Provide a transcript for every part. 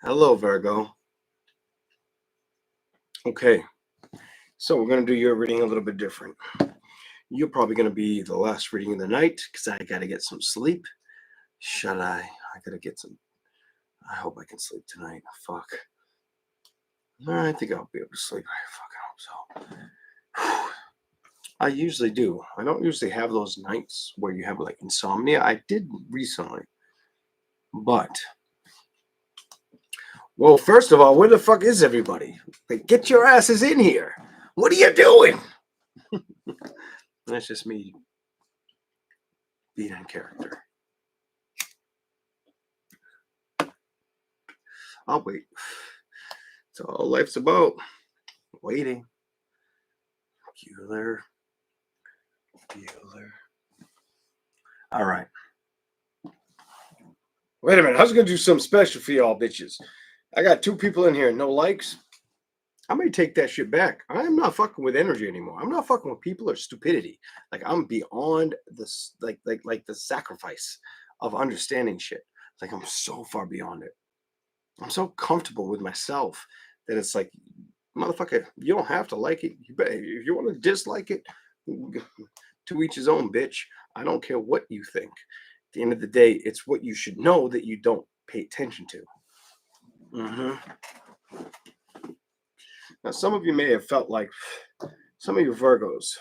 Hello, Virgo. Okay, so we're going to do your reading a little bit different. You're probably going to be the last reading of the night because I got to get some sleep. Shall I? I got to get some. I hope I can sleep tonight. Fuck. I think I'll be able to sleep. I fucking hope so. I usually do. I don't usually have those nights where you have like insomnia. I did recently. But, well, first of all, where the fuck is everybody? Like, get your asses in here. What are you doing? That's just me being in character. I'll wait. That's all life's about. Waiting. Bueller. All right. Wait a minute. I was going to do something special for y'all bitches. I got 2 people in here, no likes. I may take that shit back. I'm not fucking with energy anymore. I'm not fucking with people or stupidity. Like, I'm beyond this, like the sacrifice of understanding shit. Like, I'm so far beyond it. I'm so comfortable with myself that it's like, motherfucker, you don't have to like it. If you want to dislike it, to each his own, bitch. I don't care what you think. At the end of the day, it's what you should know that you don't pay attention to. Now, some of you may have felt like, some of you Virgos,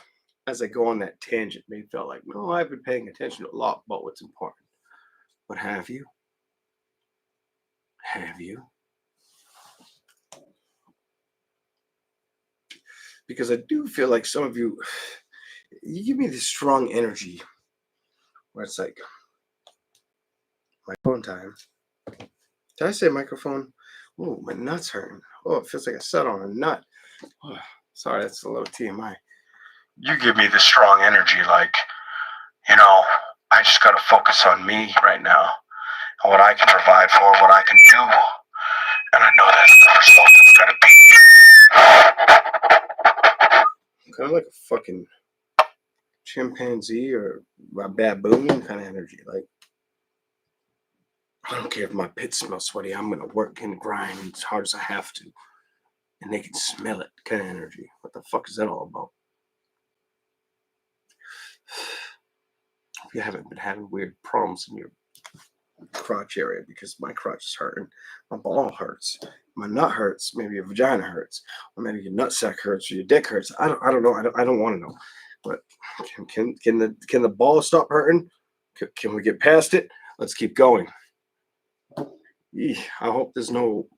as I go on that tangent, may have felt like, no, I've been paying attention a lot about what's important. But have you? Have you? Because I do feel like some of you, you give me this strong energy where it's like, microphone time. Did I say microphone? Oh, my nut's hurting. Oh, it feels like I sat on a nut. Oh, sorry, that's a little TMI. You give me this strong energy, like, I just got to focus on me right now and what I can provide for, what I can do. And I know that's the result it's going to be. Kind of like a fucking chimpanzee or a baboon kind of energy. Like, I don't care if my pits smell sweaty. I'm going to work and grind as hard as I have to. And they can smell it kind of energy. What the fuck is that all about? If you haven't been having weird problems in your crotch area because my crotch is hurting, my ball hurts, my nut hurts, maybe your vagina hurts, or maybe your nutsack hurts or your dick hurts. I don't know. I don't want to know. But can the ball stop hurting? Can we get past it? Let's keep going. I hope there's no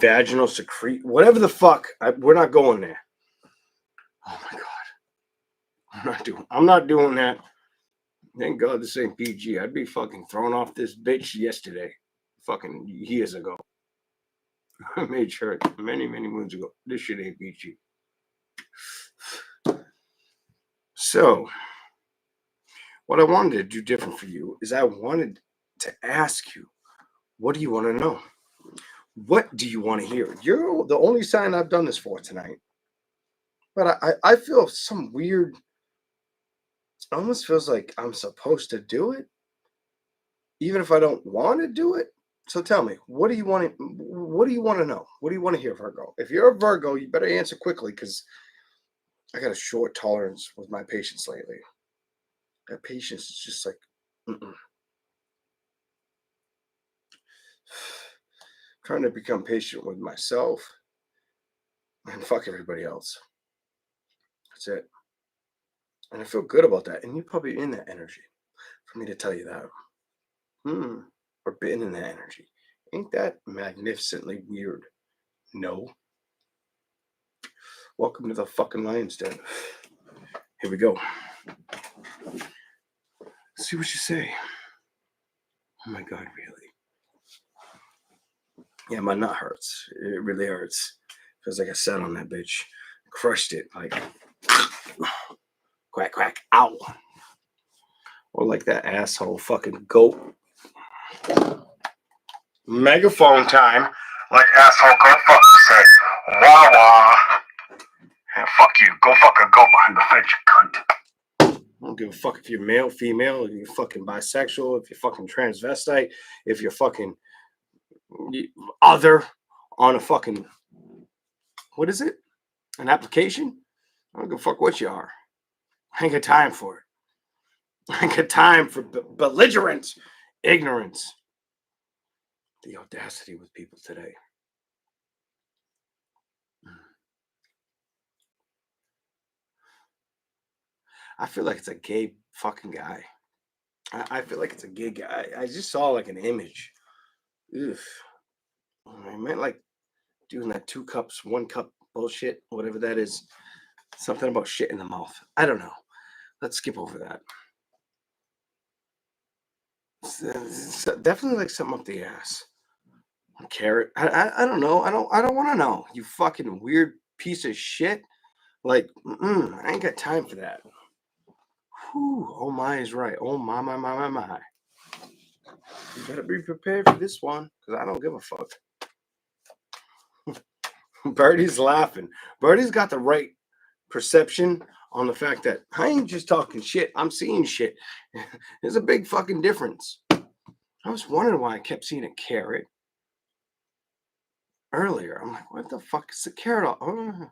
vaginal secrete, whatever the fuck. We're not going there. Oh my god, I'm not doing that. Thank God this ain't PG. I'd be fucking thrown off this bitch yesterday, fucking years ago. I made sure many moons ago. This shit ain't PG. So, what I wanted to do different for you is I wanted to ask you, what do you want to know? What do you want to hear? You're the only sign I've done this for tonight. But I feel some weird, it almost feels like I'm supposed to do it, even if I don't want to do it. So tell me, what do you want to know? What do you want to hear, Virgo? If you're a Virgo, you better answer quickly because I got a short tolerance with my patience lately. That patience is just like, trying to become patient with myself and fuck everybody else. That's it. And I feel good about that. And you're probably in that energy for me to tell you that. Or been in that energy. Ain't that magnificently weird? No. Welcome to the fucking Lion's Den. Here we go. See what you say. Oh my God, really? Yeah, my nut hurts. It really hurts. Feels like I sat on that bitch. Crushed it. Like, quack, quack. Ow. Or like that asshole fucking goat. Megaphone time. Like asshole goat fuck said. Wah wah. Yeah, fuck you. Go fuck a goat behind the fence, you cunt. I don't give a fuck if you're male, female, if you're fucking bisexual, if you're fucking transvestite, if you're fucking other on a fucking, what is it? An application? I don't give a fuck what you are. I ain't got time for it. I ain't got time for belligerence, ignorance. The audacity with people today. I feel like it's a gay fucking guy. I feel like it's a gay guy. I just saw like an image. Ugh. I meant like doing that 2 cups, 1 cup bullshit, whatever that is. Something about shit in the mouth. I don't know. Let's skip over that. It's definitely like something up the ass. Carrot. I don't know. I don't want to know. You fucking weird piece of shit. Like, I ain't got time for that. Whew, oh my is right. Oh my. You better be prepared for this one, because I don't give a fuck. Birdie's laughing. Birdie's got the right perception on the fact that I ain't just talking shit. I'm seeing shit. There's a big fucking difference. I was wondering why I kept seeing a carrot earlier. I'm like, what the fuck is the carrot? Oh,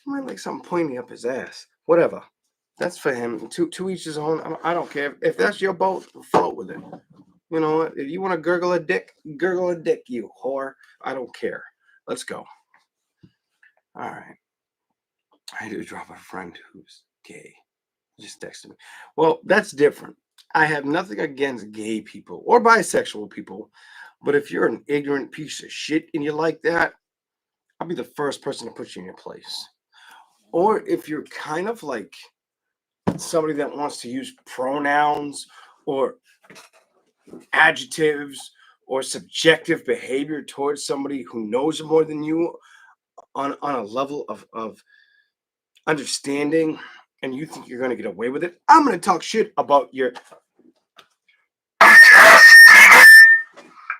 might like something pointing up his ass. Whatever. That's for him. To each his own. I don't care. If that's your boat, float with it. You know what? If you want to gurgle a dick, you whore. I don't care. Let's go. All right. I do drop a friend who's gay. Just texted me. Well, that's different. I have nothing against gay people or bisexual people, but if you're an ignorant piece of shit and you like that, I'll be the first person to put you in your place. Or if you're kind of like somebody that wants to use pronouns or adjectives or subjective behavior towards somebody who knows more than you on a level of understanding, and you think you're going to get away with it, I'm going to talk shit about your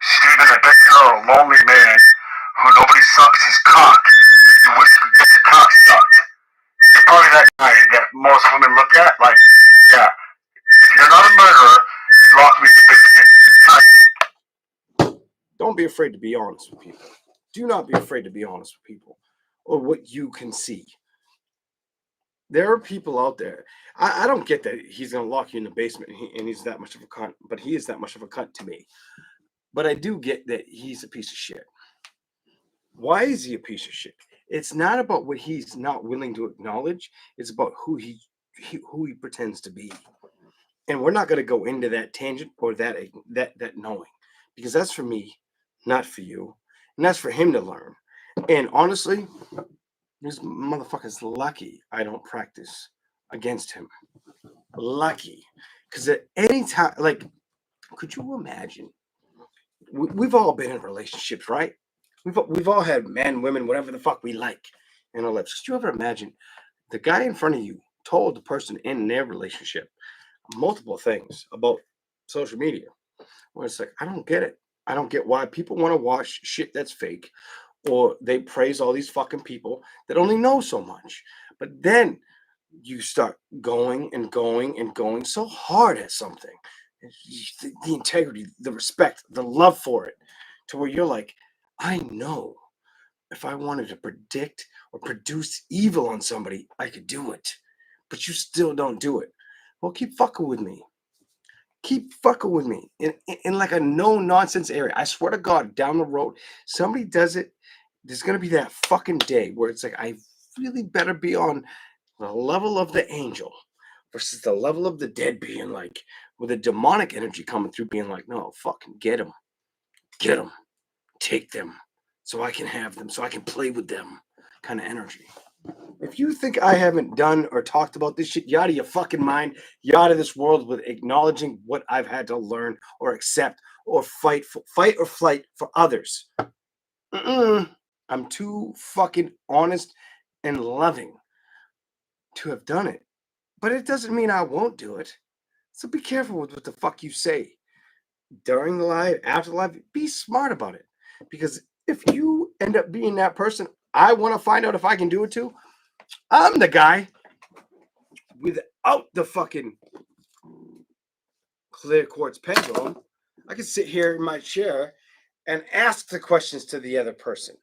Stephen, I bet you're a lonely man who nobody sucks his cock. You wish to get your cock sucked. You're probably that guy that most women look at like, yeah, if you're not a murderer, you lock me in the basement. Don't be afraid to be honest with people. Do not be afraid to be honest with people or what you can see. There are people out there. I don't get that he's going to lock you in the basement and he's that much of a cunt, but he is that much of a cunt to me. But I do get that he's a piece of shit. Why is he a piece of shit? It's not about what he's not willing to acknowledge. It's about who he pretends to be. And we're not going to go into that tangent or that knowing, because that's for me, not for you, and that's for him to learn. And honestly, this motherfucker's lucky I don't practice against him. Lucky, because at any time, like, could you imagine? We've all been in relationships, right? We've all had men, women, whatever the fuck we like in our lives. Could you ever imagine the guy in front of you told the person in their relationship multiple things about social media, where it's like, I don't get it. I don't get why people want to watch shit that's fake, or they praise all these fucking people that only know so much. But then you start going and going and going so hard at something, the integrity, the respect, the love for it, to where you're like, I know if I wanted to predict or produce evil on somebody, I could do it. But you still don't do it. Well, keep fucking with me. Keep fucking with me in like a no nonsense area. I swear to God, down the road, somebody does it. There's gonna be that fucking day where it's like, I really better be on the level of the angel versus the level of the dead, being like, with a demonic energy coming through, being like, no, fucking get them, take them, so I can have them, so I can play with them, kind of energy. If you think I haven't done or talked about this shit, you're out of your fucking mind. You're out of this world with acknowledging what I've had to learn or accept or fight or flight for others. I'm too fucking honest and loving to have done it. But it doesn't mean I won't do it. So be careful with what the fuck you say. During the live, after the live, be smart about it. Because if you end up being that person, I want to find out if I can do it too. I'm the guy without the fucking clear quartz pendulum. I can sit here in my chair and ask the questions to the other person.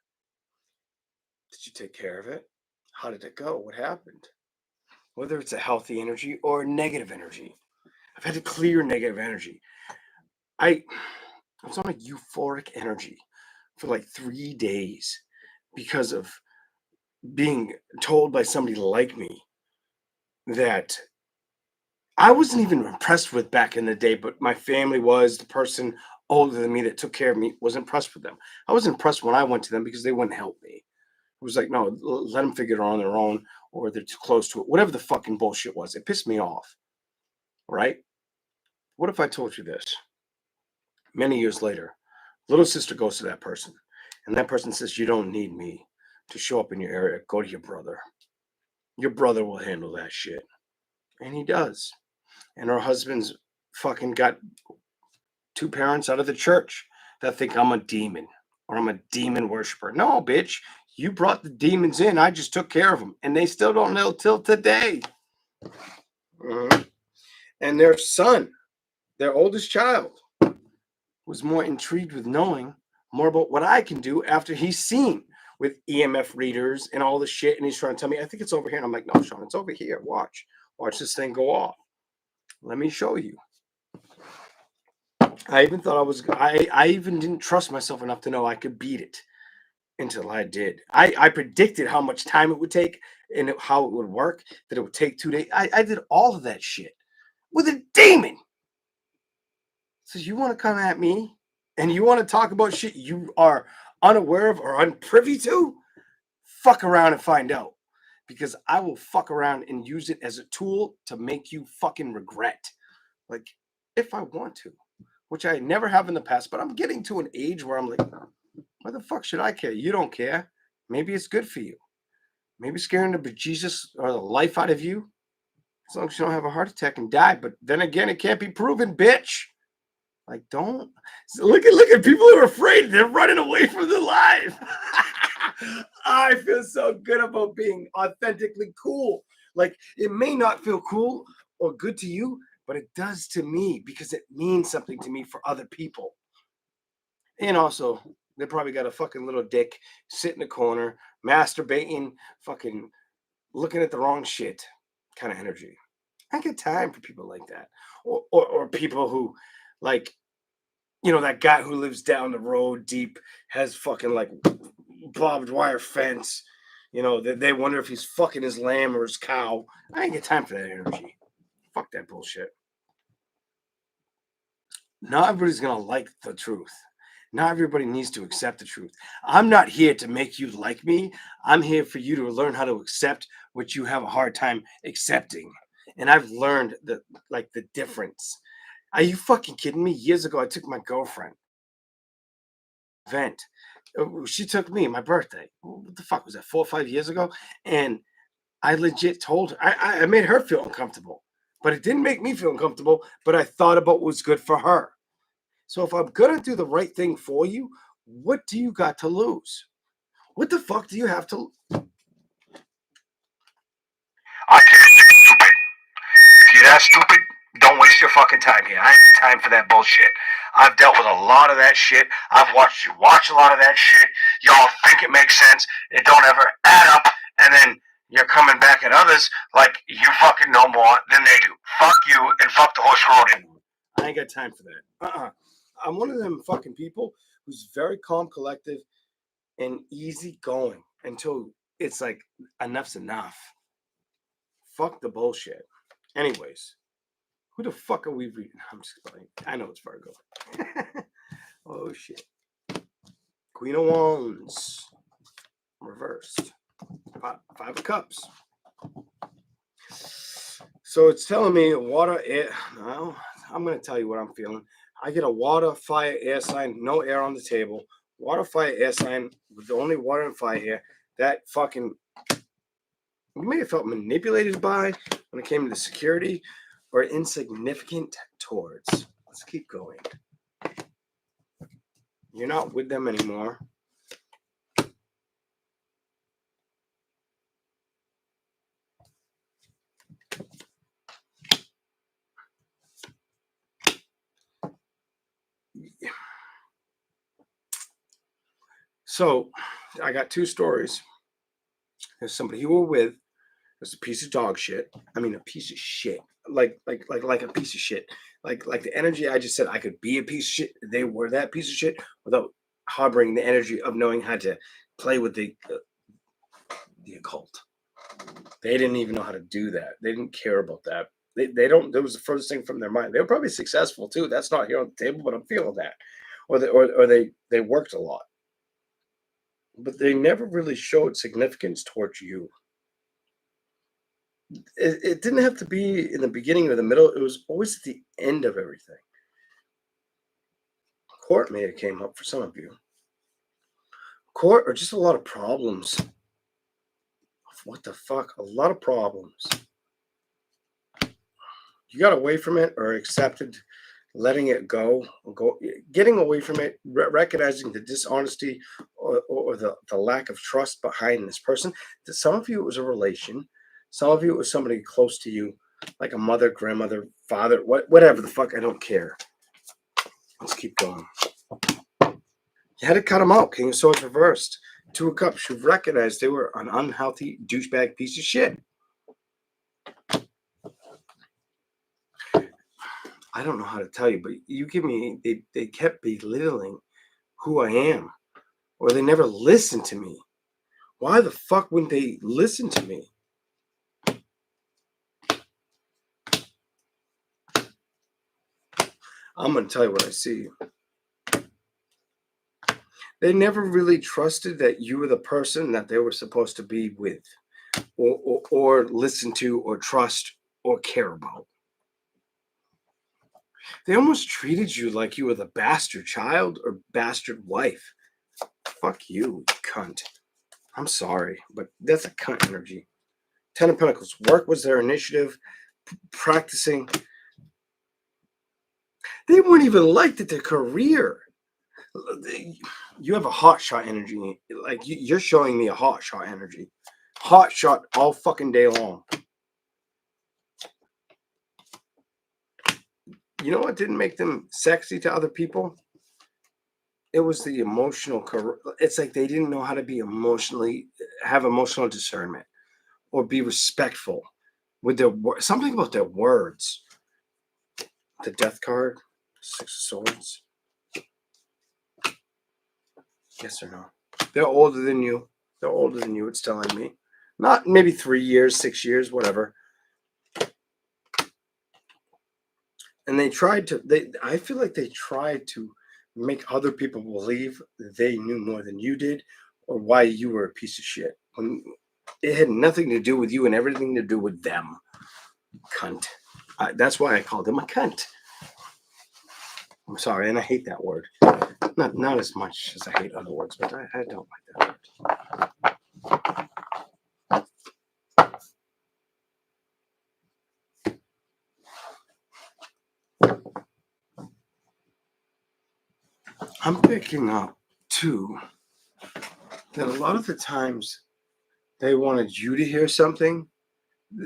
Did you take care of it? How did it go? What happened? Whether it's a healthy energy or a negative energy. I've had to clear negative energy. I was on a euphoric energy for like 3 days because of being told by somebody like me that I wasn't even impressed with back in the day, but my family was. The person older than me that took care of me was impressed with them. I was impressed when I went to them because they wouldn't help me. It was like, no, let them figure it out on their own, or they're too close to it. Whatever the fucking bullshit was, it pissed me off. Right? What if I told you this? Many years later, little sister goes to that person, and that person says, "You don't need me to show up in your area. Go to your brother. Your brother will handle that shit." And he does. And her husband's fucking got two parents out of the church that think I'm a demon or I'm a demon worshiper. No, bitch. You brought the demons in. I just took care of them. And they still don't know till today. Mhm. And their son, their oldest child, was more intrigued with knowing more about what I can do after he's seen with EMF readers and all the shit. And he's trying to tell me, I think it's over here. And I'm like, no, Sean, it's over here. Watch this thing go off. Let me show you. I even thought I even didn't trust myself enough to know I could beat it until I did. I predicted how much time it would take and how it would work, that it would take 2 days. I did all of that shit with a demon. So you want to come at me and you want to talk about shit you are unaware of or unprivy to? Fuck around and find out. Because I will fuck around and use it as a tool to make you fucking regret. Like, if I want to, which I never have in the past, but I'm getting to an age where I'm like, why the fuck should I care? You don't care. Maybe it's good for you. Maybe scaring the bejesus or the life out of you, as long as you don't have a heart attack and die. But then again, it can't be proven, bitch. Like, don't look at people who are afraid. They're running away from their life. I feel so good about being authentically cool. Like, it may not feel cool or good to you, but it does to me because it means something to me for other people. And also, they probably got a fucking little dick sitting in the corner, masturbating, fucking looking at the wrong shit kind of energy. I get time for people like that. Or people who, like, that guy who lives down the road deep has fucking like barbed wire fence. They wonder if he's fucking his lamb or his cow. I ain't get time for that energy. Fuck that bullshit. Not everybody's gonna like the truth. Not everybody needs to accept the truth. I'm not here to make you like me. I'm here for you to learn how to accept what you have a hard time accepting. And I've learned the difference. Are you fucking kidding me? Years ago, I took my girlfriend event. She took me my birthday. What the fuck was that? 4 or 5 years ago, and I legit told her. I made her feel uncomfortable, but it didn't make me feel uncomfortable. But I thought about what was good for her. So if I'm gonna do the right thing for you, what do you got to lose? What the fuck do you have to? I can't be stupid. If you're that stupid, don't waste your fucking time here. I ain't got time for that bullshit. I've dealt with a lot of that shit. I've watched you watch a lot of that shit. Y'all think it makes sense. It don't ever add up. And then you're coming back at others like you fucking know more than they do. Fuck you and fuck the horse road. I ain't got time for that. I'm one of them fucking people who's very calm, collective, and easy going until it's like enough's enough. Fuck the bullshit. Anyways, who the fuck are we reading? I'm just kidding. I know it's Virgo. Oh shit. Queen of Wands. Reversed. Five of Cups. So it's telling me water, air. No, I'm going to tell you what I'm feeling. I get a water, fire, air sign, no air on the table. Water, fire, air sign with the only water and fire here. That fucking, you may have felt manipulated by when it came to the security or insignificant towards. Let's keep going. You're not with them anymore. So I got two stories. There's somebody you were with. There's a piece of dog shit. I mean, a piece of shit. Like a piece of shit. Like the energy I just said, I could be a piece of shit. They were that piece of shit without harboring the energy of knowing how to play with the occult. They didn't even know how to do that. They didn't care about that. They don't. That was the furthest thing from their mind. They were probably successful too. That's not here on the table, but I'm feeling that. Or they worked a lot, but they never really showed significance towards you. It didn't have to be in the beginning or the middle. It was always at the end of everything. Court may have came up for some of you. Court or just a lot of problems. What the fuck? A lot of problems. You got away from it or accepted letting it go, getting away from it, recognizing the dishonesty or the lack of trust behind this person. That some of you it was a relation, some of you it was somebody close to you, like a mother, grandmother, father, whatever the fuck. I don't care. Let's keep going. You had to cut them out. King of Swords reversed. Two of Cups. You've recognized they were an unhealthy douchebag piece of shit. I don't know how to tell you, but you give me, they kept belittling who I am, or they never listened to me. Why the fuck wouldn't they listen to me? I'm going to tell you what I see. They never really trusted that you were the person that they were supposed to be with, or listen to, or trust, or care about. They almost treated you like you were the bastard child or bastard wife. Fuck you, cunt. I'm sorry, but that's a cunt energy. Ten of Pentacles. Work was their initiative. Practicing. They weren't even liked at their career. You have a hot shot energy. Like you're showing me a hot shot energy. Hot shot all fucking day long. You know what didn't make them sexy to other people? It was the emotional. It's like they didn't know how to be have emotional discernment, or be respectful with their something about their words. The Death card, Six of Swords. Yes or no? They're older than you. They're older than you. It's telling me, not maybe 3 years, 6 years, whatever. And they tried to. I feel like they tried to make other people believe they knew more than you did, or why you were a piece of shit. When it had nothing to do with you and everything to do with them. Cunt. That's why I called him a cunt. I'm sorry, and I hate that word. Not as much as I hate other words, but I don't like that word. I'm picking up, too, that a lot of the times they wanted you to hear something.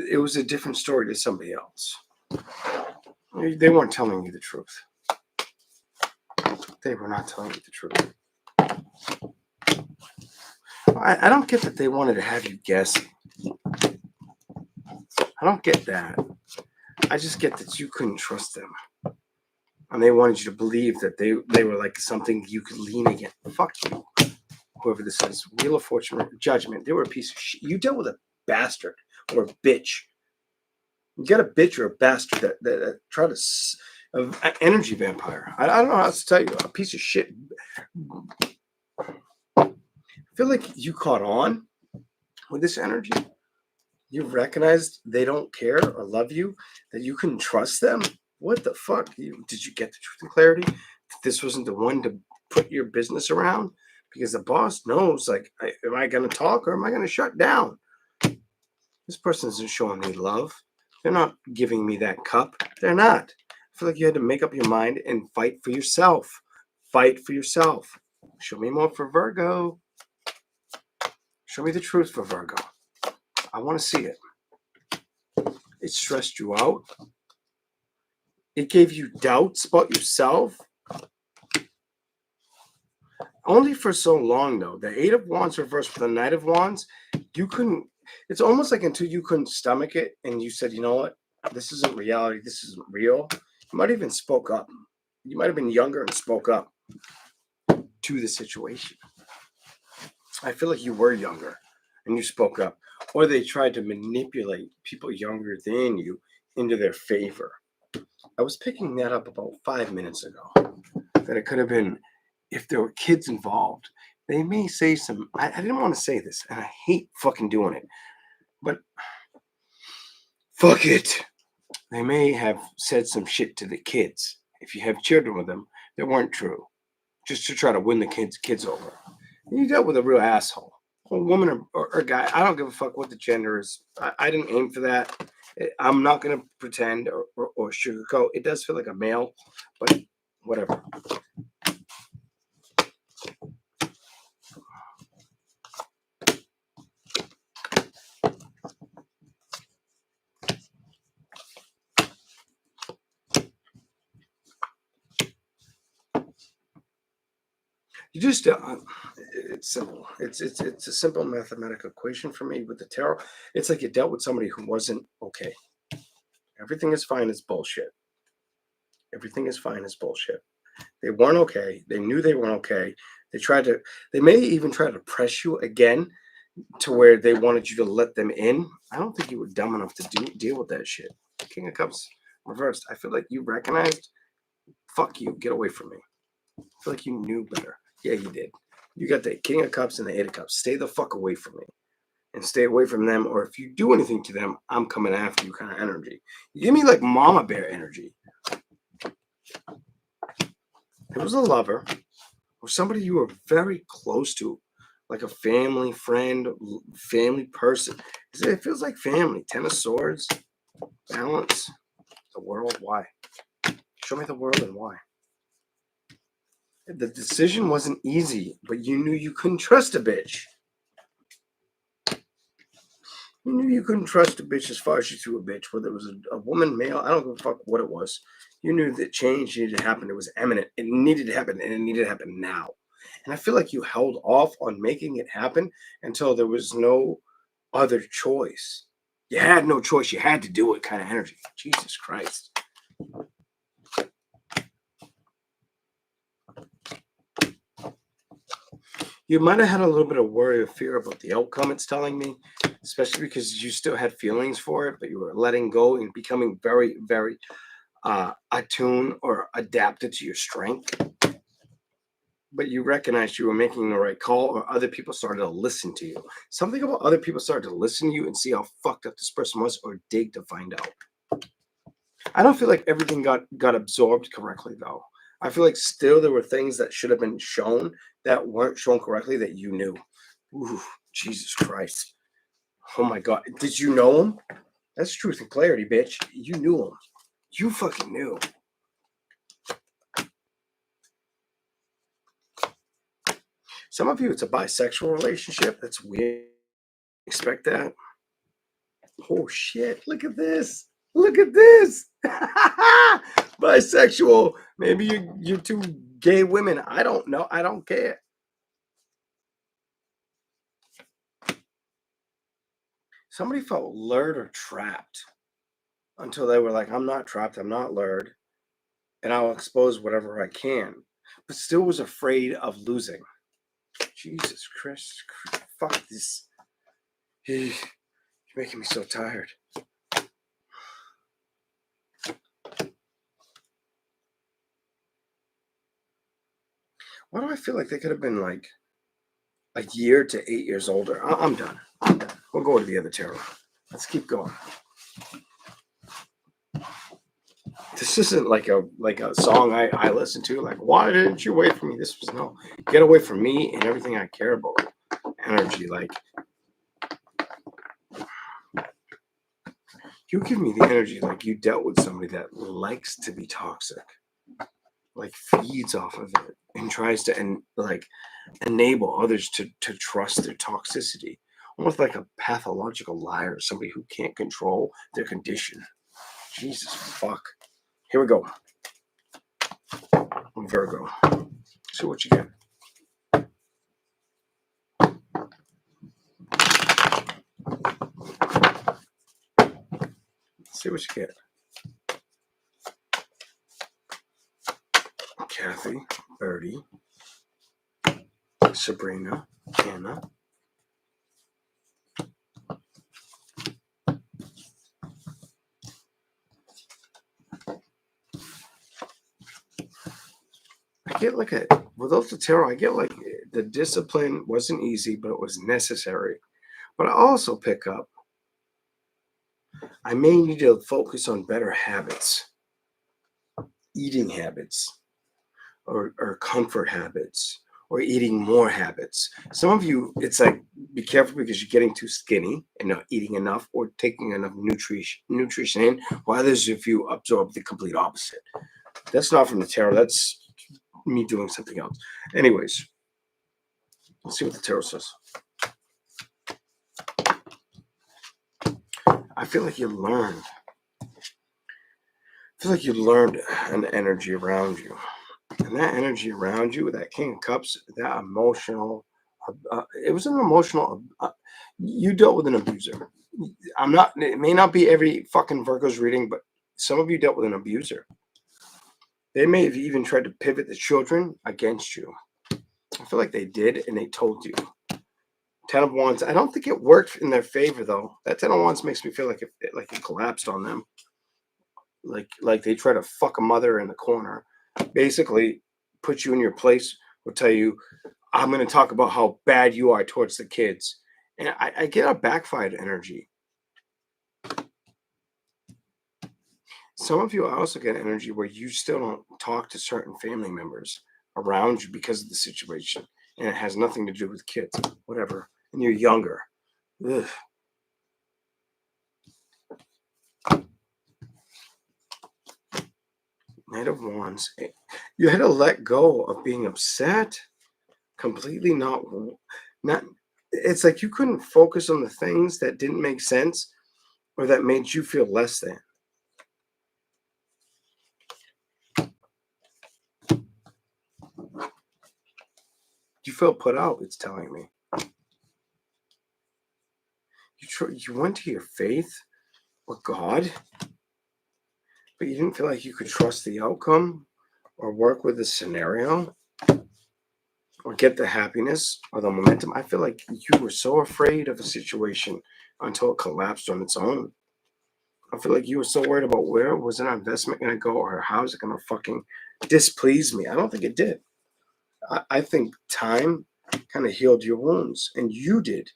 It was a different story to somebody else. They weren't telling you the truth. They were not telling you the truth. I don't get that they wanted to have you guessing. I don't get that. I just get that you couldn't trust them. And they wanted you to believe that they were like something you could lean against. Fuck you. Whoever this is. Wheel of Fortune, Judgment. They were a piece of shit. You dealt with a bastard or a bitch. You got a bitch or a bastard that tried to... An energy vampire. I don't know how to tell you. A piece of shit. I feel like you caught on with this energy. You recognized they don't care or love you, that you can trust them. What the fuck? Did you get the truth and clarity? This wasn't the one to put your business around? Because the boss knows, like, am I going to talk or am I going to shut down? This person isn't showing me love. They're not giving me that cup. They're not. I feel like you had to make up your mind and fight for yourself. Fight for yourself. Show me more for Virgo. Show me the truth for Virgo. I want to see it. It stressed you out. It gave you doubts about yourself. only for so long though. The Eight of Wands reversed with the Knight of Wands. You couldn't. It's almost like until you couldn't stomach it, and you said, "You know what? This isn't reality. This isn't real." You might have even spoke up. You might have been younger and spoke up to the situation. I feel like you were younger and you spoke up, or they tried to manipulate people younger than you into their favor. I was picking that up about 5 minutes ago. That it could have been, if there were kids involved, they may say some. I didn't want to say this, and I hate fucking doing it, but fuck it. They may have said some shit to the kids. If you have children with them that weren't true, just to try to win the kids over. You dealt with a real asshole, a woman or guy. I don't give a fuck what the gender is. I didn't aim for that. I'm not gonna pretend or sugarcoat. It does feel like a male, but whatever. You just it's simple. It's a simple mathematical equation for me with the tarot. It's like you dealt with somebody who wasn't okay. Everything is fine is bullshit. Everything is fine is bullshit. They weren't okay. They knew they weren't okay. They may even try to press you again to where they wanted you to let them in. I don't think you were dumb enough to deal with that shit. King of Cups reversed. I feel like you recognized, fuck you, get away from me. I feel like you knew better. Yeah, you did. You got the King of Cups and the Eight of Cups. Stay the fuck away from me. And stay away from them, or if you do anything to them, I'm coming after you kind of energy. You give me like mama bear energy. It was a lover or somebody you were very close to, like a family friend, family person. It feels like family. Ten of Swords, balance, the world. Why? Show me the world and why. The decision wasn't easy, but you knew you couldn't trust a bitch. You knew you couldn't trust a bitch as far as you threw a bitch, whether it was a woman, male, I don't give a fuck what it was. You knew that change needed to happen. It was imminent. It needed to happen, and it needed to happen now. And I feel like you held off on making it happen until there was no other choice. You had no choice. You had to do it kind of energy. Jesus Christ. You might have had a little bit of worry or fear about the outcome, it's telling me, especially because you still had feelings for it, but you were letting go and becoming very, very attuned or adapted to your strength. But you recognized you were making the right call, or other people started to listen to you. Something about other people started to listen to you and see how fucked up this person was, or dig to find out. I don't feel like everything got absorbed correctly, though. I feel like still there were things that should have been shown that weren't shown correctly that you knew. Ooh, Jesus Christ. Oh my God. Did you know him? That's truth and clarity, bitch. You knew him. You fucking knew. Some of you, it's a bisexual relationship. That's weird. Expect that. Oh shit. Look at this. Look at this. Bisexual. Maybe you're two gay women. I don't know. I don't care. Somebody felt lured or trapped until they were like, I'm not trapped. I'm not lured. And I'll expose whatever I can. But still was afraid of losing. Jesus Christ. Fuck this. You're making me so tired. Why do I feel like they could have been like a year to 8 years older? I'm done. I'm done. We'll go to the other tarot. Let's keep going. This isn't like a song I listen to. Like, why didn't you wait for me? This was no. Get away from me and everything I care about. Energy, like you give me the energy like you dealt with somebody that likes to be toxic, like feeds off of it and tries to enable others to trust their toxicity, almost like a pathological liar, somebody who can't control their condition. Jesus fuck. Here we go. Virgo. See what you get. See what you get. Kathy, Birdie, Sabrina, Anna. I get like without the tarot, I get like the discipline wasn't easy, but it was necessary. But I also pick up, I may need to focus on better habits, eating habits, or comfort habits, or eating more habits. Some of you, it's like, be careful because you're getting too skinny and not eating enough or taking enough nutrition in, while others, if you absorb the complete opposite. That's not from the tarot. That's me doing something else. Anyways, let's see what the tarot says. I feel like you learned. I feel like you learned an energy around you. And that energy around you, that King of Cups, that emotional, it was an emotional, you dealt with an abuser. It may not be every fucking Virgo's reading, but some of you dealt with an abuser. They may have even tried to pivot the children against you. I feel like they did, and they told you. 10 of Wands. I don't think it worked in their favor, though. That 10 of Wands makes me feel like it collapsed on them. Like they try to fuck a mother in the corner. Basically, put you in your place, will tell you, I'm going to talk about how bad you are towards the kids. And I get a backfired energy. Some of you also get energy where you still don't talk to certain family members around you because of the situation. And it has nothing to do with kids, whatever. And you're younger. Ugh. Knight of Wands. You had to let go of being upset. Completely not. It's like you couldn't focus on the things that didn't make sense or that made you feel less than. You felt put out, it's telling me. You went to your faith or God, but you didn't feel like you could trust the outcome or work with the scenario or get the happiness or the momentum. I feel like you were so afraid of a situation until it collapsed on its own. I feel like you were so worried about where was an investment going to go or how is it going to fucking displease me. I don't think it did. I think time kind of healed your wounds, and you did.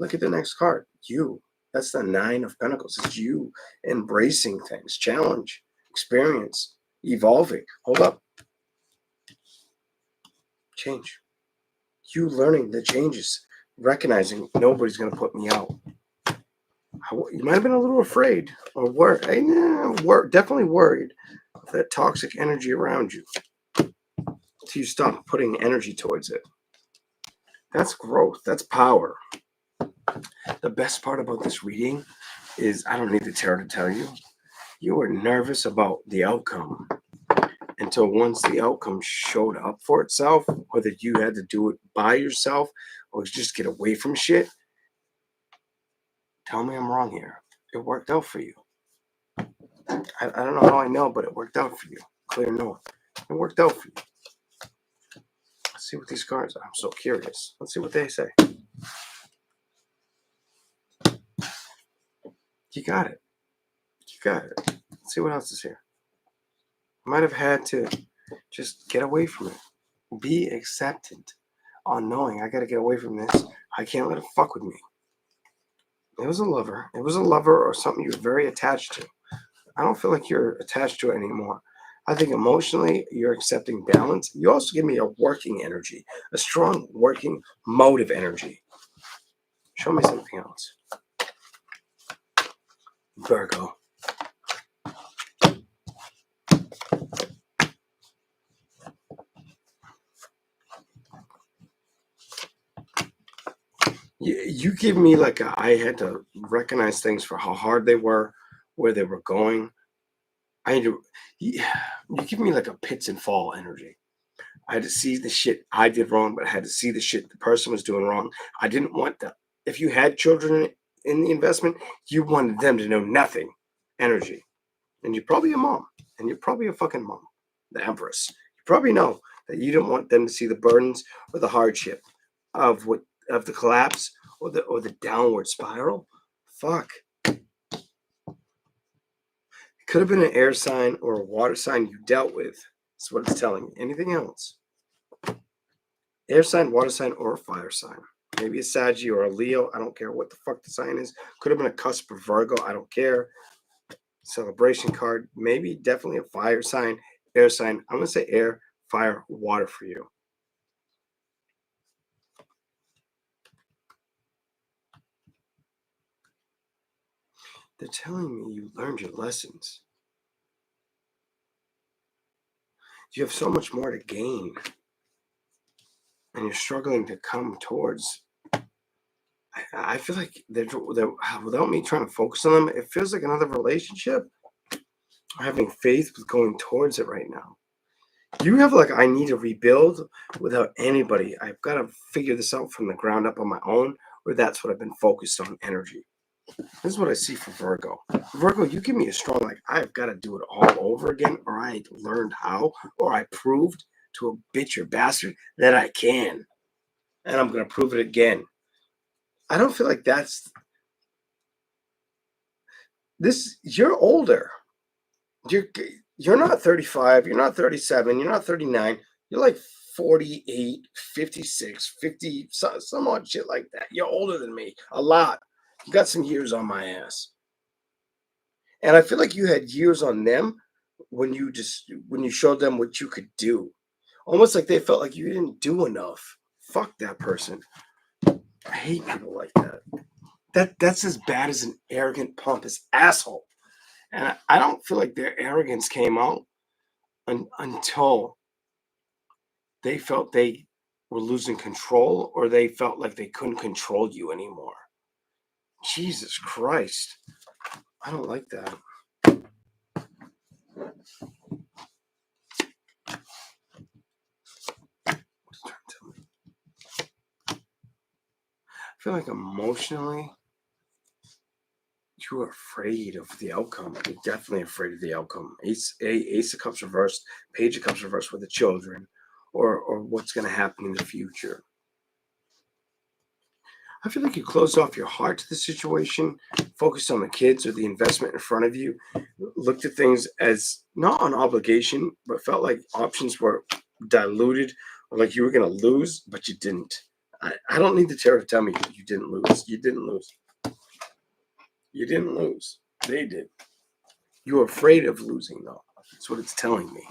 Look at the next card. You. That's the 9 of Pentacles. It's you embracing things, challenge, experience, evolving. Hold up. Change. You learning the changes, recognizing nobody's going to put me out. You might have been a little afraid or worried. Definitely worried of that toxic energy around you until you stop putting energy towards it. That's growth. That's power. The best part about this reading is I don't need the tarot to tell you. You were nervous about the outcome until once the outcome showed up for itself, whether you had to do it by yourself or just get away from shit. Tell me I'm wrong here. It worked out for you. I don't know how I know, but it worked out for you. Clear north. It worked out for you. Let's see what these cards are. I'm so curious. Let's see what they say. You got it. You got it. Let's see what else is here. Might have had to just get away from it. Be accepted on knowing I got to get away from this. I can't let it fuck with me. It was a lover. It was a lover or something you were very attached to. I don't feel like you're attached to it anymore. I think emotionally you're accepting balance. You also give me a working energy, a strong working motive energy. Show me something else. Virgo. You give me like I had to recognize things for how hard they were, where they were going. You give me like a pits and fall energy. I had to see the shit I did wrong, but I had to see the shit the person was doing wrong. I didn't want that. If you had children in the investment, you wanted them to know nothing energy. And you're probably a mom. And you're probably a fucking mom. The Empress. You probably know that you don't want them to see the burdens or the hardship of the collapse or the downward spiral. Fuck. It could have been an air sign or a water sign you dealt with. That's what it's telling me. Anything else? Air sign, water sign, or a fire sign. Maybe a Saggy or a Leo. I don't care what the fuck the sign is. Could have been a cusp of Virgo. I don't care. Celebration card. Maybe definitely a fire sign, air sign. I'm going to say air, fire, water for you. They're telling me you learned your lessons. You have so much more to gain. And you're struggling to come towards. I feel like they're, without me trying to focus on them, it feels like another relationship. Having faith with going towards it right now. You have like, I need to rebuild without anybody. I've got to figure this out from the ground up on my own, or that's what I've been focused on, energy. This is what I see for Virgo. Virgo, you give me a strong, like, I've got to do it all over again, or I learned how, or I proved to a bitch or bastard that I can. And I'm going to prove it again. I don't feel like that's... You're older. You're not 35, you're not 37, you're not 39. You're like 48, 56, 50, some odd shit like that. You're older than me, a lot. You got some years on my ass. And I feel like you had years on them when you showed them what you could do. Almost like they felt like you didn't do enough. Fuck that person. I hate people like that. That's as bad as an arrogant, pompous asshole. And I don't feel like their arrogance came out until they felt they were losing control, or they felt like they couldn't control you anymore. Jesus Christ. I don't like that. I feel like emotionally, you are afraid of the outcome. You're definitely afraid of the outcome. Ace of Cups reversed, Page of Cups reversed with the children, or what's going to happen in the future. I feel like you closed off your heart to the situation, focused on the kids or the investment in front of you, looked at things as not an obligation, but felt like options were diluted, or like you were going to lose, but you didn't. I don't need the tarot to tell me you didn't lose. You didn't lose. You didn't lose. They did. You were afraid of losing, though. That's what it's telling me.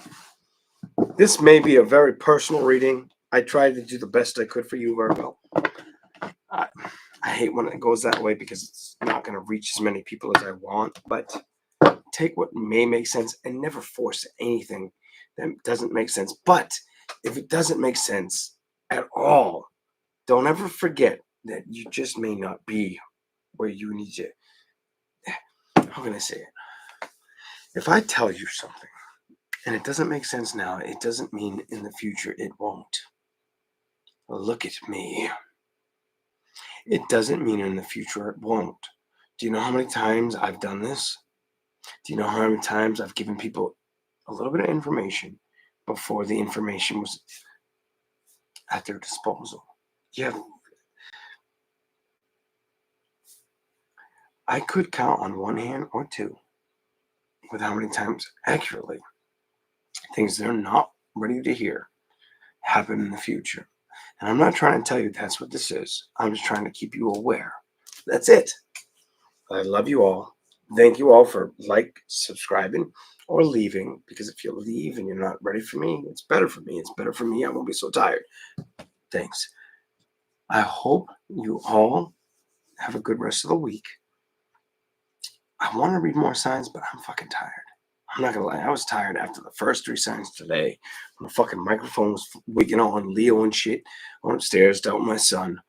This may be a very personal reading. I tried to do the best I could for you, Virgo. I hate when it goes that way because it's not going to reach as many people as I want. But take what may make sense and never force anything that doesn't make sense. But if it doesn't make sense at all, don't ever forget that you just may not be where you need to. How can I say it? If I tell you something and it doesn't make sense now, it doesn't mean in the future it won't. Look at me. It doesn't mean in the future it won't. Do you know how many times I've done this? Do you know how many times I've given people a little bit of information before the information was at their disposal? Yeah. I could count on one hand or two with how many times accurately things they're not ready to hear happen in the future. And I'm not trying to tell you that's what this is. I'm just trying to keep you aware. That's it. I love you all. Thank you all for subscribing, or leaving, because if you leave and you're not ready for me, it's better for me. It's better for me. I won't be so tired. Thanks. I hope you all have a good rest of the week. I want to read more signs, but I'm fucking tired. I'm not going to lie. I was tired after the first 3 signs today. When the fucking microphone was wigging on Leo and shit. I went upstairs, dealt with my son.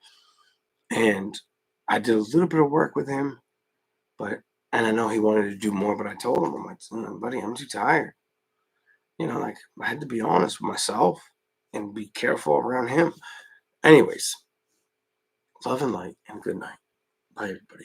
And I did a little bit of work with him. And I know he wanted to do more, but I told him, I'm like, buddy, I'm too tired. I had to be honest with myself and be careful around him. Anyways, love and light and good night. Bye, everybody.